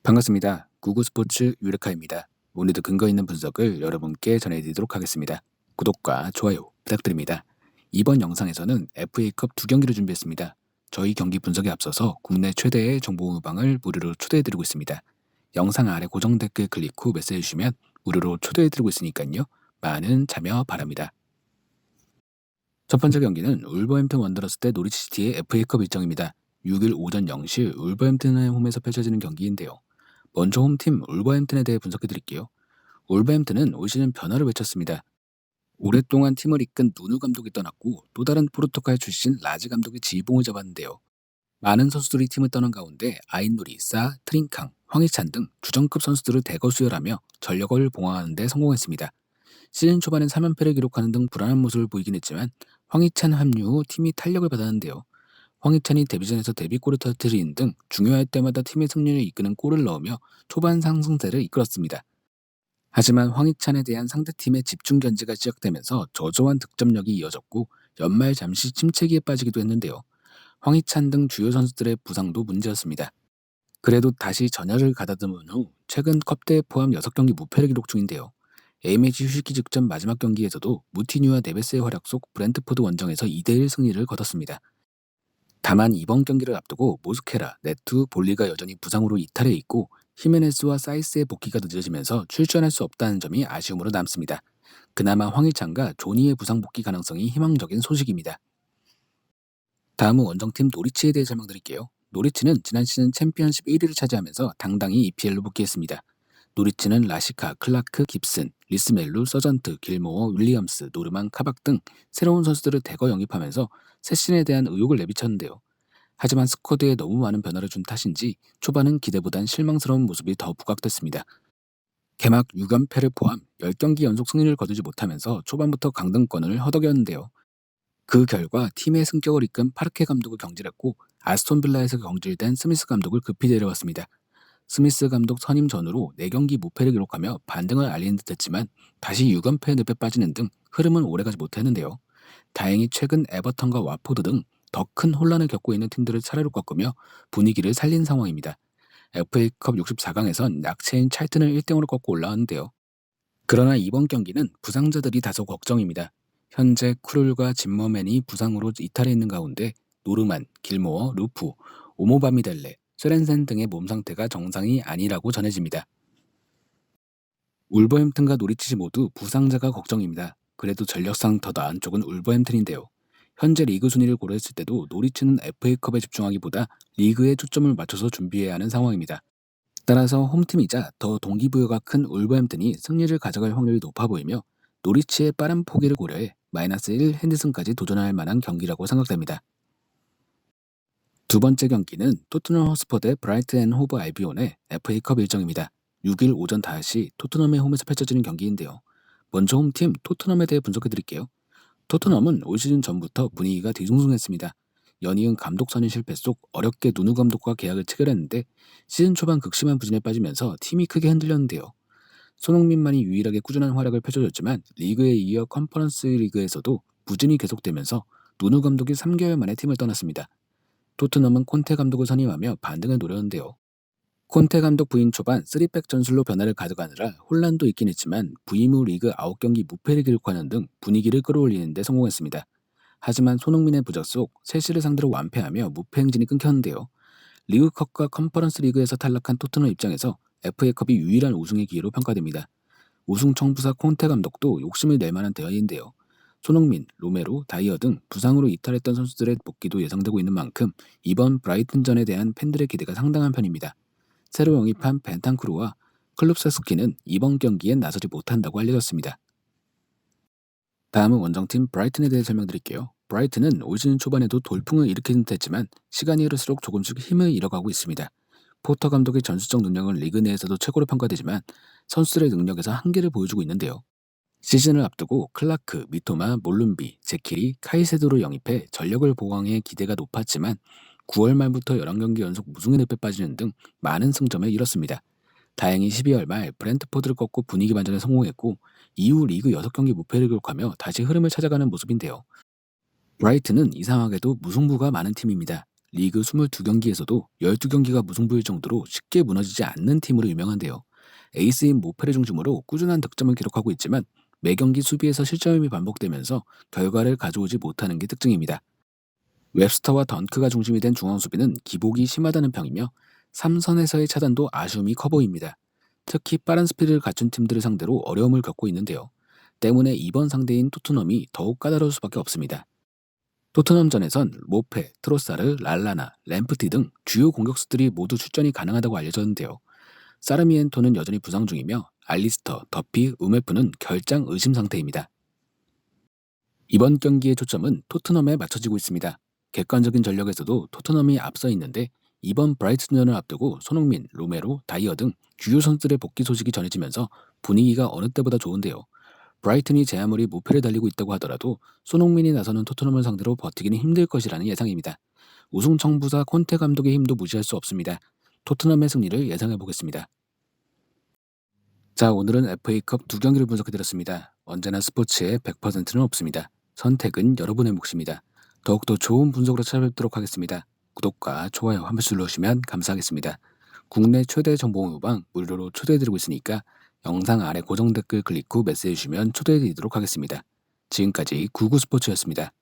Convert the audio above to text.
반갑습니다. 구구스포츠 유레카입니다. 오늘도 근거 있는 분석을 여러분께 전해드리도록 하겠습니다. 구독과 좋아요 부탁드립니다. 이번 영상에서는 FA컵 두 경기를 준비했습니다. 저희 경기 분석에 앞서서 국내 최대의 정보 모방을 무료로 초대해드리고 있습니다. 영상 아래 고정 댓글 클릭 후 메시지 주시면 무료로 초대해드리고 있으니까요. 많은 참여 바랍니다. 첫 번째 경기는 울버햄튼 원더러스 대 노리치시티의 FA컵 일정입니다. 6일 오전 0시 울버햄튼의 홈에서 펼쳐지는 경기인데요. 먼저 홈팀 울버햄튼에 대해 분석해드릴게요. 울버햄튼은 올 시즌 변화를 외쳤습니다. 오랫동안 팀을 이끈 누누 감독이 떠났고 또 다른 포르투갈 출신 라즈 감독이 지휘봉을 잡았는데요. 많은 선수들이 팀을 떠난 가운데 아인누리, 사, 트링캉, 황희찬 등 주전급 선수들을 대거 수혈하며 전력을 봉합하는 데 성공했습니다. 시즌 초반엔 3연패를 기록하는 등 불안한 모습을 보이긴 했지만 황희찬 합류 후 팀이 탄력을 받았는데요. 황희찬이 데뷔전에서 데뷔골을 터뜨린 등 중요할 때마다 팀의 승리를 이끄는 골을 넣으며 초반 상승세를 이끌었습니다. 하지만 황희찬에 대한 상대팀의 집중 견제가 시작되면서 저조한 득점력이 이어졌고 연말 잠시 침체기에 빠지기도 했는데요. 황희찬 등 주요 선수들의 부상도 문제였습니다. 그래도 다시 전열을 가다듬은 후 최근 컵대회 포함 6경기 무패를 기록 중인데요. A매치 휴식기 직전 마지막 경기에서도 무티뉴와 네베스의 활약 속 브렌트포드 원정에서 2대1 승리를 거뒀습니다. 다만 이번 경기를 앞두고 모스케라, 네투, 볼리가 여전히 부상으로 이탈해 있고 히메네스와 사이스의 복귀가 늦어지면서 출전할 수 없다는 점이 아쉬움으로 남습니다. 그나마 황희찬과 조니의 부상 복귀 가능성이 희망적인 소식입니다. 다음은 원정팀 노리치에 대해 설명드릴게요. 노리치는 지난 시즌 챔피언십 1위를 차지하면서 당당히 EPL로 복귀했습니다. 노리치는 라시카, 클라크, 깁슨, 리스멜루, 서전트, 길모어, 윌리엄스, 노르만, 카박 등 새로운 선수들을 대거 영입하면서 새 시즌에 대한 의욕을 내비쳤는데요. 하지만 스쿼드에 너무 많은 변화를 준 탓인지 초반은 기대보단 실망스러운 모습이 더 부각됐습니다. 개막 6연패를 포함 10경기 연속 승리를 거두지 못하면서 초반부터 강등권을 허덕였는데요. 그 결과 팀의 승격을 이끈 파르케 감독을 경질했고 아스톤빌라에서 경질된 스미스 감독을 급히 데려왔습니다. 스미스 감독 선임 전후로 4경기 무패를 기록하며 반등을 알리는 듯했지만 다시 6연패 늪에 빠지는 등 흐름은 오래가지 못했는데요. 다행히 최근 에버턴과 와포드 등 더 큰 혼란을 겪고 있는 팀들을 차례로 꺾으며 분위기를 살린 상황입니다. FA컵 64강에선 약체인 찰튼을 1등으로 꺾고 올라왔는데요. 그러나 이번 경기는 부상자들이 다소 걱정입니다. 현재 쿠룰과 짐머맨이 부상으로 이탈해 있는 가운데 노르만, 길모어, 루프, 오모바미델레, 쇠렌센 등의 몸 상태가 정상이 아니라고 전해집니다. 울버햄튼과 노리치 모두 부상자가 걱정입니다. 그래도 전력상 더 나은 쪽은 울버햄튼인데요. 현재 리그 순위를 고려했을 때도 노리치는 FA컵에 집중하기보다 리그에 초점을 맞춰서 준비해야 하는 상황입니다. 따라서 홈팀이자 더 동기부여가 큰 울버햄튼이 승리를 가져갈 확률이 높아 보이며 노리치의 빠른 포기를 고려해 -1 핸드슨까지 도전할 만한 경기라고 생각됩니다. 두 번째 경기는 토트넘 허스퍼 대 브라이튼 앤 호브 알비온의 FA컵 일정입니다. 6일 오전 5시 토트넘의 홈에서 펼쳐지는 경기인데요. 먼저 홈팀 토트넘에 대해 분석해드릴게요. 토트넘은 올 시즌 전부터 분위기가 뒤숭숭했습니다. 연이은 감독 선임 실패 속 어렵게 누누 감독과 계약을 체결했는데 시즌 초반 극심한 부진에 빠지면서 팀이 크게 흔들렸는데요. 손흥민만이 유일하게 꾸준한 활약을 펼쳐줬지만 리그에 이어 컨퍼런스 리그에서도 부진이 계속되면서 누누 감독이 3개월 만에 팀을 떠났습니다. 토트넘은 콘테 감독을 선임하며 반등을 노렸는데요. 콘테 감독 부임 초반 3백 전술로 변화를 가져가느라 혼란도 있긴 했지만 부임 후 리그 9경기 무패를 기록하는 등 분위기를 끌어올리는 데 성공했습니다. 하지만 손흥민의 부작 속 첼시를 상대로 완패하며 무패 행진이 끊겼는데요. 리그컵과 컨퍼런스 리그에서 탈락한 토트넘 입장에서 FA컵이 유일한 우승의 기회로 평가됩니다. 우승 청부사 콘테 감독도 욕심을 낼 만한 대회인데요. 손흥민, 로메로, 다이어 등 부상으로 이탈했던 선수들의 복귀도 예상되고 있는 만큼 이번 브라이튼전에 대한 팬들의 기대가 상당한 편입니다. 새로 영입한 벤탄쿠르와 클룹세스키는 이번 경기엔 나서지 못한다고 알려졌습니다. 다음은 원정팀 브라이튼에 대해 설명드릴게요. 브라이튼은 올 시즌 초반에도 돌풍을 일으키는 듯했지만 시간이 흐를수록 조금씩 힘을 잃어가고 있습니다. 포터 감독의 전술적 능력은 리그 내에서도 최고로 평가되지만 선수들의 능력에서 한계를 보여주고 있는데요. 시즌을 앞두고 클라크, 미토마, 몰룸비, 제키리, 카이세도를 영입해 전력을 보강해 기대가 높았지만 9월 말부터 11경기 연속 무승의 늪에 빠지는 등 많은 승점을 잃었습니다. 다행히 12월 말 브렌트포드를 꺾고 분위기 반전에 성공했고 이후 리그 6경기 무패를 기록하며 다시 흐름을 찾아가는 모습인데요. 브라이튼은 이상하게도 무승부가 많은 팀입니다. 리그 22경기에서도 12경기가 무승부일 정도로 쉽게 무너지지 않는 팀으로 유명한데요. 에이스인 모페를 중심으로 꾸준한 득점을 기록하고 있지만 매 경기 수비에서 실점이 반복되면서 결과를 가져오지 못하는 게 특징입니다. 웹스터와 던크가 중심이 된 중앙 수비는 기복이 심하다는 평이며 3선에서의 차단도 아쉬움이 커 보입니다. 특히 빠른 스피드를 갖춘 팀들을 상대로 어려움을 겪고 있는데요. 때문에 이번 상대인 토트넘이 더욱 까다로울 수밖에 없습니다. 토트넘전에선 모페, 트로사르, 랄라나, 램프티 등 주요 공격수들이 모두 출전이 가능하다고 알려졌는데요. 사르미엔토는 여전히 부상 중이며 알리스터, 더피, 우메프는 결장 의심 상태입니다. 이번 경기의 초점은 토트넘에 맞춰지고 있습니다. 객관적인 전력에서도 토트넘이 앞서 있는데 이번 브라이튼전을 앞두고 손흥민, 로메로, 다이어 등 주요 선수들의 복귀 소식이 전해지면서 분위기가 어느 때보다 좋은데요. 브라이튼이 제 아무리 무패를 달리고 있다고 하더라도 손흥민이 나서는 토트넘을 상대로 버티기는 힘들 것이라는 예상입니다. 우승 청부사 콘테 감독의 힘도 무시할 수 없습니다. 토트넘의 승리를 예상해 보겠습니다. 자, 오늘은 FA컵 두 경기를 분석해드렸습니다. 언제나 스포츠에 100%는 없습니다. 선택은 여러분의 몫입니다. 더욱더 좋은 분석으로 찾아뵙도록 하겠습니다. 구독과 좋아요 한 번씩 눌러주시면 감사하겠습니다. 국내 최대 정보 모방 무료로 초대해드리고 있으니까 영상 아래 고정 댓글 클릭 후 메시지 주시면 초대해드리도록 하겠습니다. 지금까지 구구스포츠였습니다.